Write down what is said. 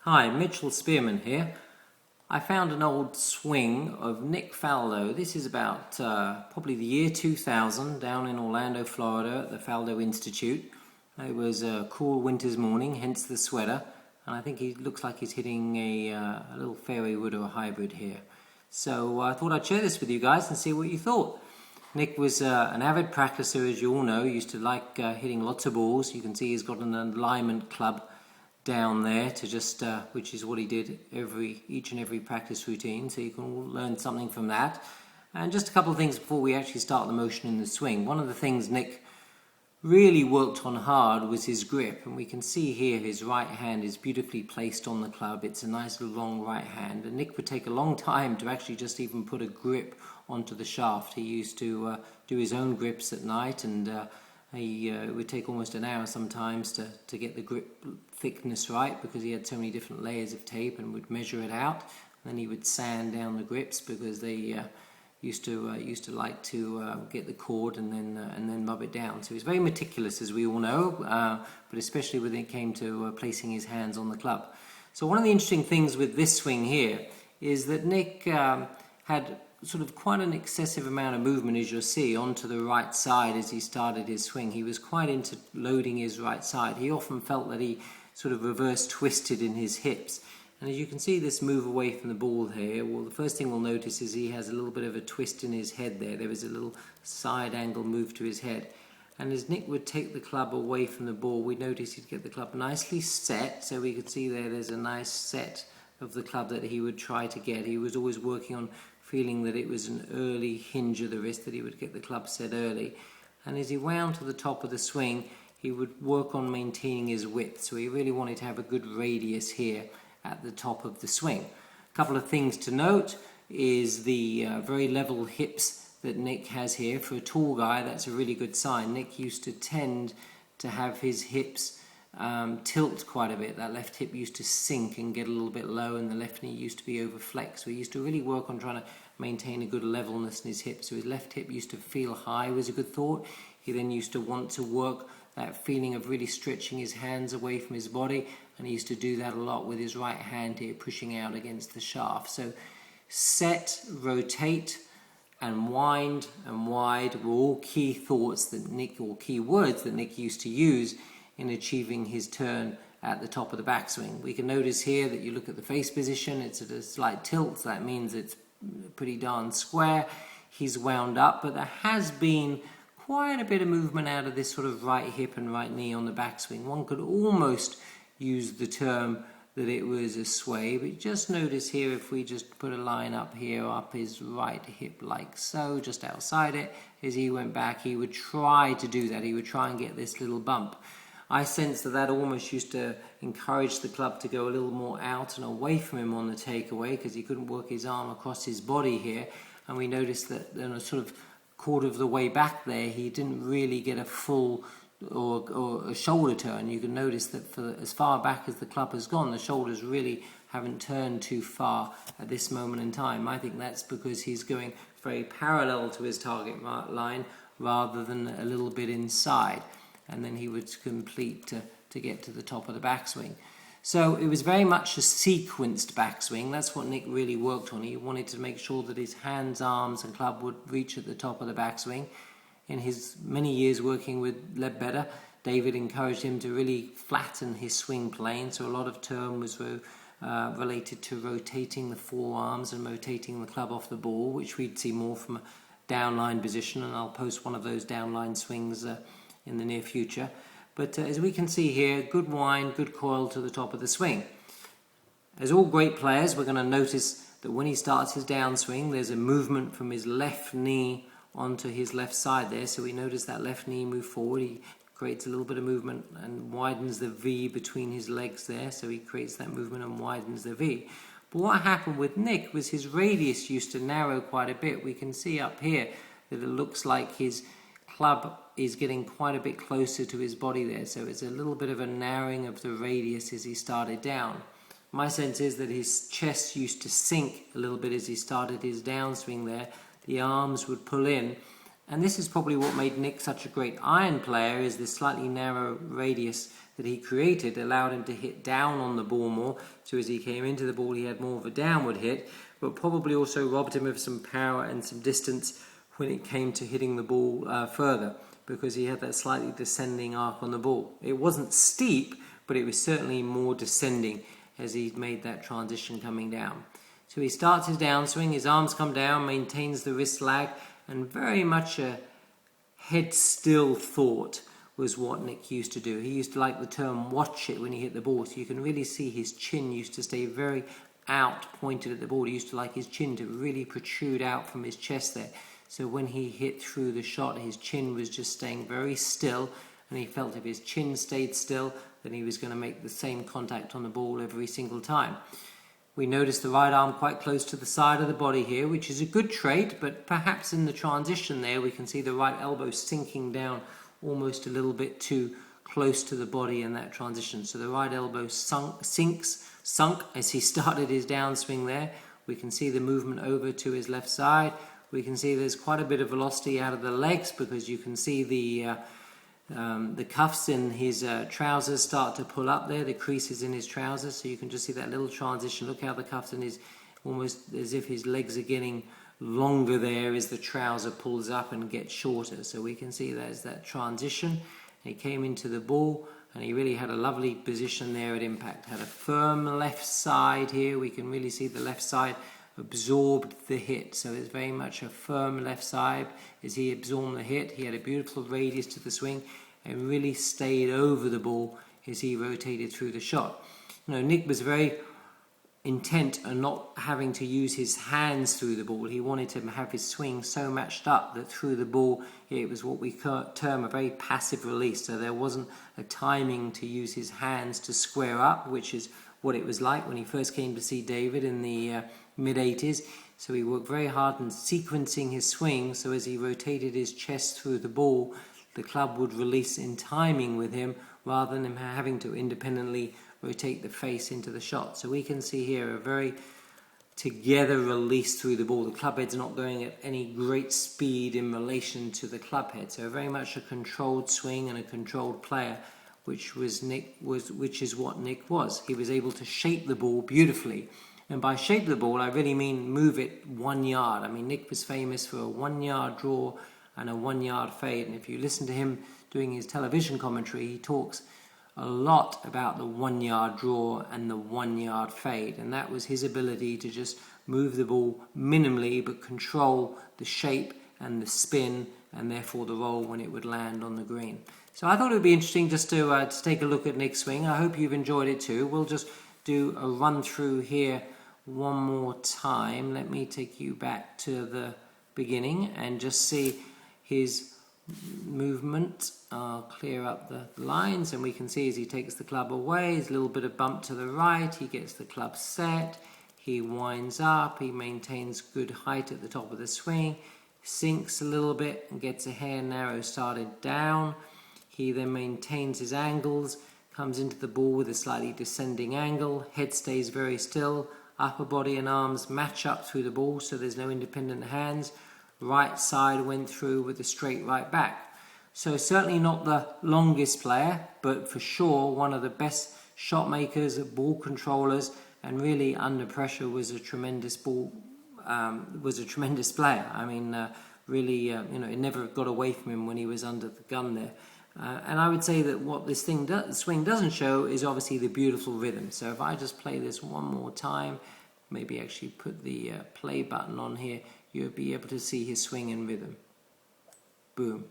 Hi, Mitchell Spearman here. I found an old swing of Nick Faldo. This is about probably the year 2000 down in Orlando, Florida at the Faldo Institute. It was a cool winter's morning, hence the sweater. And I think he looks like he's hitting a little fairway wood or a hybrid here. So I thought I'd share this with you guys and see what you thought. Nick was an avid practicer, as you all know. He used to like hitting lots of balls. You can see he's got an alignment club down there to just which is what he did each and every practice routine, so you can all learn something from that. And just a couple of things before we actually start the motion in the swing. One of the things Nick really worked on hard was his grip, and we can see here his right hand is beautifully placed on the club. It's a nice long right hand, and Nick would take a long time to actually just even put a grip onto the shaft. He used to do his own grips at night, and it would take almost an hour sometimes to get the grip thickness right, because he had so many different layers of tape and would measure it out. And then he would sand down the grips because they used to like to get the cord and then rub it down. So he was very meticulous, as we all know, but especially when it came to placing his hands on the club. So one of the interesting things with this swing here is that Nick had sort of quite an excessive amount of movement, as you'll see, onto the right side as he started his swing. He was quite into loading his right side. He often felt that he sort of reverse twisted in his hips. And as you can see this move away from the ball here, well, the first thing we'll notice is he has a little bit of a twist in his head there. There is a little side angle move to his head. And as Nick would take the club away from the ball, we'd notice he'd get the club nicely set. So we could see there's a nice set of the club that he would try to get. He was always working on feeling that it was an early hinge of the wrist, that he would get the club set early. And as he wound to the top of the swing, he would work on maintaining his width. So he really wanted to have a good radius here at the top of the swing. A couple of things to note is the very level hips that Nick has here. For a tall guy, that's a really good sign. Nick used to tend to have his hips tilt quite a bit. That left hip used to sink and get a little bit low, and the left knee used to be overflexed. So he used to really work on trying to maintain a good levelness in his hips. So his left hip used to feel high, was a good thought. He then used to want to work that feeling of really stretching his hands away from his body, and he used to do that a lot with his right hand here, pushing out against the shaft. So set, rotate, and wind and wide were all key thoughts that Nick, or key words that Nick used to use in achieving his turn at the top of the backswing. We can notice here that you look at the face position, it's at a slight tilt, so that means it's pretty darn square. He's wound up, but there has been quite a bit of movement out of this sort of right hip and right knee on the backswing. One could almost use the term that it was a sway, but just notice here, if we just put a line up here, up his right hip like so, just outside it, as he went back, he would try to do that. He would try and get this little bump. I sense that almost used to encourage the club to go a little more out and away from him on the takeaway, because he couldn't work his arm across his body here. And we noticed that in a sort of quarter of the way back there, he didn't really get a full or a shoulder turn. You can notice that for as far back as the club has gone, the shoulders really haven't turned too far at this moment in time. I think that's because he's going very parallel to his target line rather than a little bit inside. And then he would complete to get to the top of the backswing. So it was very much a sequenced backswing. That's what Nick really worked on. He wanted to make sure that his hands, arms, and club would reach at the top of the backswing. In his many years working with Ledbetter, David encouraged him to really flatten his swing plane. So a lot of term was related to rotating the forearms and rotating the club off the ball, which we'd see more from a downline position. And I'll post one of those downline swings in the near future. But as we can see here, good wind, good coil to the top of the swing. As all great players, we're going to notice that when he starts his downswing, there's a movement from his left knee onto his left side there. So we notice that left knee move forward. He creates a little bit of movement and widens the V between his legs there. So he creates that movement and widens the V. But what happened with Nick was his radius used to narrow quite a bit. We can see up here that it looks like his club is getting quite a bit closer to his body there, so it's a little bit of a narrowing of the radius as he started down. My sense is that his chest used to sink a little bit as he started his downswing there. The arms would pull in, and this is probably what made Nick such a great iron player, is this slightly narrow radius that he created allowed him to hit down on the ball more. So as he came into the ball, he had more of a downward hit, but probably also robbed him of some power and some distance when it came to hitting the ball further, because he had that slightly descending arc on the ball. It wasn't steep, but it was certainly more descending as he made that transition coming down. So he starts his downswing, his arms come down, maintains the wrist lag, and very much a head still thought was what Nick used to do. He used to like the term watch it when he hit the ball, so you can really see his chin used to stay very out pointed at the ball. He used to like his chin to really protrude out from his chest there. So when he hit through the shot, his chin was just staying very still, and he felt if his chin stayed still, then he was going to make the same contact on the ball every single time. We notice the right arm quite close to the side of the body here, which is a good trait, but perhaps in the transition there we can see the right elbow sinking down almost a little bit too close to the body in that transition. So the right elbow sunk as he started his downswing there. We can see the movement over to his left side. We can see there's quite a bit of velocity out of the legs, because you can see the cuffs in his trousers start to pull up there, the creases in his trousers, so you can just see that little transition. Look how the cuffs in his, almost as if his legs are getting longer there as the trouser pulls up and gets shorter. So we can see there's that transition. He came into the ball and he really had a lovely position there at impact. Had a firm left side here. We can really see the left side absorbed the hit, so it's very much a firm left side as he absorbed the hit. He had a beautiful radius to the swing and really stayed over the ball as he rotated through the shot. You know, Nick was very intent on not having to use his hands through the ball. He wanted to have his swing so matched up that through the ball it was what we term a very passive release, so there wasn't a timing to use his hands to square up, which is what it was like when he first came to see David in the mid-80s. So he worked very hard in sequencing his swing, so as he rotated his chest through the ball, the club would release in timing with him rather than him having to independently rotate the face into the shot. So we can see here a very together release through the ball. The club head's not going at any great speed in relation to the club head, so very much a controlled swing and a controlled player, which is what Nick was. He was able to shape the ball beautifully. And by shape the ball, I really mean move it 1 yard. I mean, Nick was famous for a 1 yard draw and a 1 yard fade. And if you listen to him doing his television commentary, he talks a lot about the 1 yard draw and the 1 yard fade. And that was his ability to just move the ball minimally, but control the shape and the spin, and therefore the roll when it would land on the green. So I thought it would be interesting just to take a look at Nick's swing. I hope you've enjoyed it too. We'll just do a run through here one more time. Let me take you back to the beginning and just see his movement. I'll clear up the lines, and we can see as he takes the club away, there's a little bit of bump to the right. He gets the club set, he winds up, he maintains good height at the top of the swing, sinks a little bit and gets a hair narrow started down. He then maintains his angles, comes into the ball with a slightly descending angle, head stays very still, upper body and arms match up through the ball, so there's no independent hands. Right side went through with a straight right back. So certainly not the longest player, but for sure one of the best shot makers, ball controllers, and really under pressure was a tremendous player. I mean, really, it never got away from him when he was under the gun there. And I would say that what this swing doesn't show is obviously the beautiful rhythm. So if I just play this one more time, maybe actually put the play button on here, you'll be able to see his swing and rhythm. Boom.